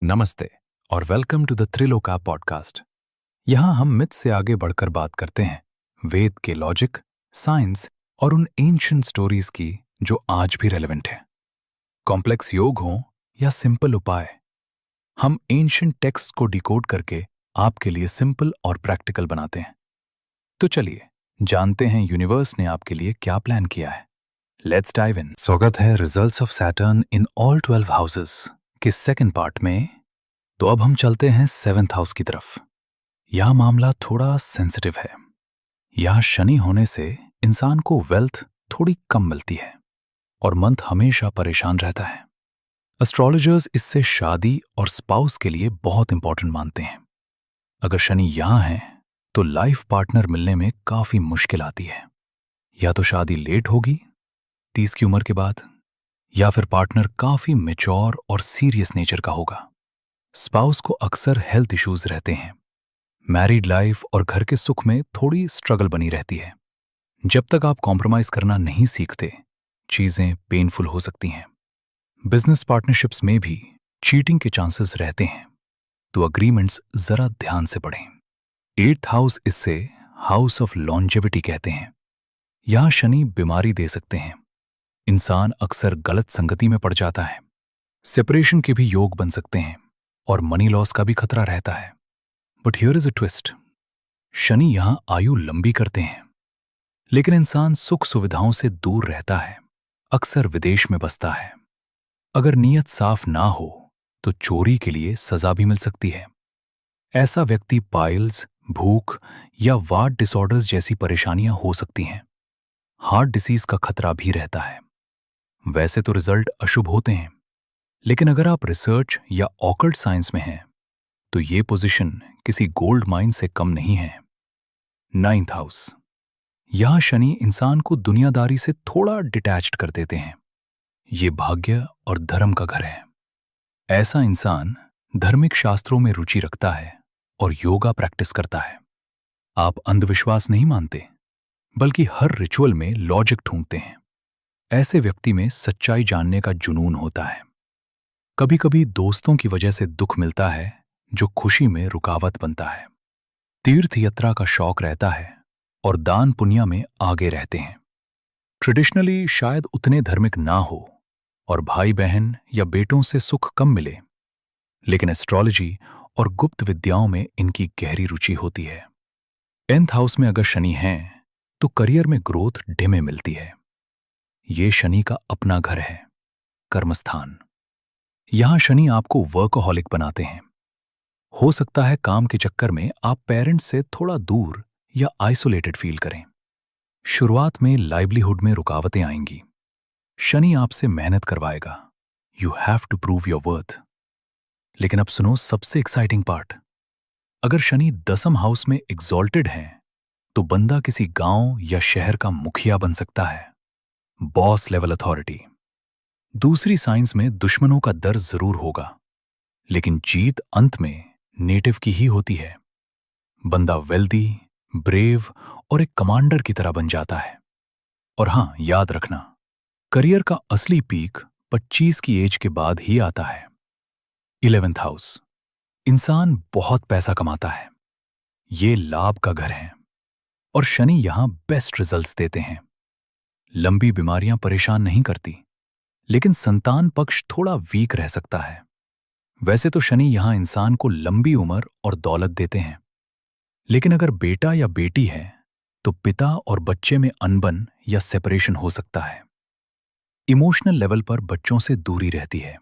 नमस्ते और welcome to the त्रिलोका podcast. यहाँ हम मिथ से आगे बढ़कर बात करते हैं वेद के लॉजिक, साइंस और उन एंशिएंट स्टोरीज की जो आज भी रेलेवेंट है। कॉम्प्लेक्स योग हो या सिंपल उपाय, हम एंशिएंट टेक्स्ट को डिकोड करके आपके लिए सिंपल और प्रैक्टिकल बनाते हैं। तो चलिए जानते हैं यूनिवर्स ने आपके लिए क्या प्लान किया है। Let's dive in. स्वागत है results of Saturn in all 12 houses के सेकंड पार्ट में। तो अब हम चलते हैं 7th हाउस की तरफ। यह मामला थोड़ा सेंसिटिव है। यह शनि होने से इंसान को वेल्थ थोड़ी कम मिलती है और मंथ हमेशा परेशान रहता है। एस्ट्रोलॉजर्स इससे शादी और स्पाउस के लिए बहुत इंपॉर्टेंट मानते हैं। अगर शनि यहां है तो लाइफ पार्टनर मिलने में काफी मुश्किल आती है। या तो शादी लेट होगी 30 की उम्र के बाद, या फिर पार्टनर काफी मैच्योर और सीरियस नेचर का होगा। स्पाउस को अक्सर हेल्थ इश्यूज रहते हैं। मैरिड लाइफ और घर के सुख में थोड़ी स्ट्रगल बनी रहती है। जब तक आप कॉम्प्रोमाइज करना नहीं सीखते, चीजें पेनफुल हो सकती हैं। बिजनेस पार्टनरशिप्स में भी चीटिंग के चांसेस रहते हैं, तो अग्रीमेंट्स जरा ध्यान से पढ़ें। 8th हाउस इससे हाउस ऑफ लॉन्जेविटी कहते हैं। यहां शनि बीमारी दे सकते हैं। इंसान अक्सर गलत संगति में पड़ जाता है। सेपरेशन के भी योग बन सकते हैं और मनी लॉस का भी खतरा रहता है। But here is a twist. Shani यहां आयु लंबी करते हैं, लेकिन इंसान सुख सुविधाओं से दूर रहता है, अक्सर विदेश में बसता है। अगर नीयत साफ ना हो तो चोरी के लिए सजा भी मिल सकती है। ऐसा व्यक्ति पाइल्स, भूख या वात डिसऑर्डर्स जैसी परेशानियां हो सकती हैं। हार्ट डिसीज का खतरा भी रहता है। वैसे तो रिजल्ट अशुभ होते हैं, लेकिन अगर आप रिसर्च या ऑकल्ट साइंस में हैं तो ये पोजीशन किसी गोल्ड माइन से कम नहीं है। 9th हाउस, यहां शनि इंसान को दुनियादारी से थोड़ा डिटैच्ड कर देते हैं। ये भाग्य और धर्म का घर है। ऐसा इंसान धार्मिक शास्त्रों में रुचि रखता है और योगा प्रैक्टिस करता है। आप अंधविश्वास नहीं मानते, बल्कि हर रिचुअल में लॉजिक ढूंढते हैं। ऐसे व्यक्ति में सच्चाई जानने का जुनून होता है। कभी कभी दोस्तों की वजह से दुख मिलता है जो खुशी में रुकावट बनता है। तीर्थ यात्रा का शौक रहता है और दान पुण्य में आगे रहते हैं। ट्रेडिशनली शायद उतने धार्मिक ना हो और भाई बहन या बेटों से सुख कम मिले, लेकिन एस्ट्रोलॉजी और गुप्त विद्याओं में इनकी गहरी रुचि होती है। 10th हाउस में अगर शनि है तो करियर में ग्रोथ ढिमे मिलती है। ये शनि का अपना घर है, कर्मस्थान। यहां शनि आपको वर्कहॉलिक बनाते हैं। हो सकता है काम के चक्कर में आप पेरेंट्स से थोड़ा दूर या आइसोलेटेड फील करें। शुरुआत में लाइवलीहुड में रुकावटें आएंगी। शनि आपसे मेहनत करवाएगा। You have to prove your worth. लेकिन अब सुनो सबसे एक्साइटिंग पार्ट। अगर शनि 10th हाउस में एग्जॉल्टेड है तो बंदा किसी गांव या शहर का मुखिया बन सकता है, बॉस लेवल अथॉरिटी। दूसरी साइंस में दुश्मनों का डर जरूर होगा, लेकिन जीत अंत में नेटिव की ही होती है। बंदा वेल्दी, ब्रेव और एक कमांडर की तरह बन जाता है। और हां, याद रखना, करियर का असली पीक 25 की एज के बाद ही आता है। 11th हाउस, इंसान बहुत पैसा कमाता है। ये लाभ का घर है और शनि यहां बेस्ट रिजल्ट्स देते हैं। लंबी बीमारियां परेशान नहीं करती, लेकिन संतान पक्ष थोड़ा वीक रह सकता है। वैसे तो शनि यहां इंसान को लंबी उम्र और दौलत देते हैं, लेकिन अगर बेटा या बेटी है तो पिता और बच्चे में अनबन या सेपरेशन हो सकता है। इमोशनल लेवल पर बच्चों से दूरी रहती है।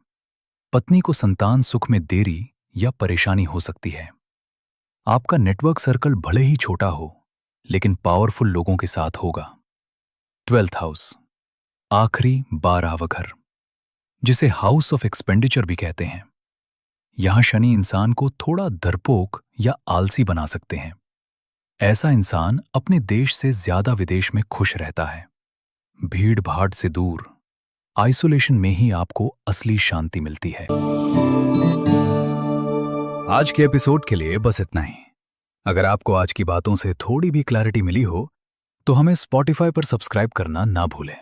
पत्नी को संतान सुख में देरी या परेशानी हो सकती है। आपका नेटवर्क सर्कल भले ही छोटा हो, लेकिन पावरफुल लोगों के साथ होगा। 12th हाउस, आखिरी 12वां घर, जिसे हाउस ऑफ एक्सपेंडिचर भी कहते हैं। यहां शनि इंसान को थोड़ा डरपोक या आलसी बना सकते हैं। ऐसा इंसान अपने देश से ज्यादा विदेश में खुश रहता है। भीड़ भाड़ से दूर, आइसोलेशन में ही आपको असली शांति मिलती है। आज के एपिसोड के लिए बस इतना ही। अगर आपको आज की बातों से थोड़ी भी क्लैरिटी मिली हो तो हमें स्पॉटिफाई पर सब्सक्राइब करना ना भूलें।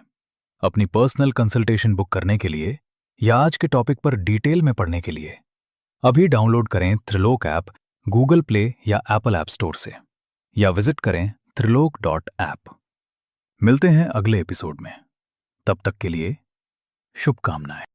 अपनी पर्सनल कंसल्टेशन बुक करने के लिए या आज के टॉपिक पर डिटेल में पढ़ने के लिए अभी डाउनलोड करें त्रिलोक ऐप गूगल प्ले या एप्पल ऐप स्टोर से, या विजिट करें त्रिलोक.ऐप। मिलते हैं अगले एपिसोड में। तब तक के लिए शुभकामनाएं।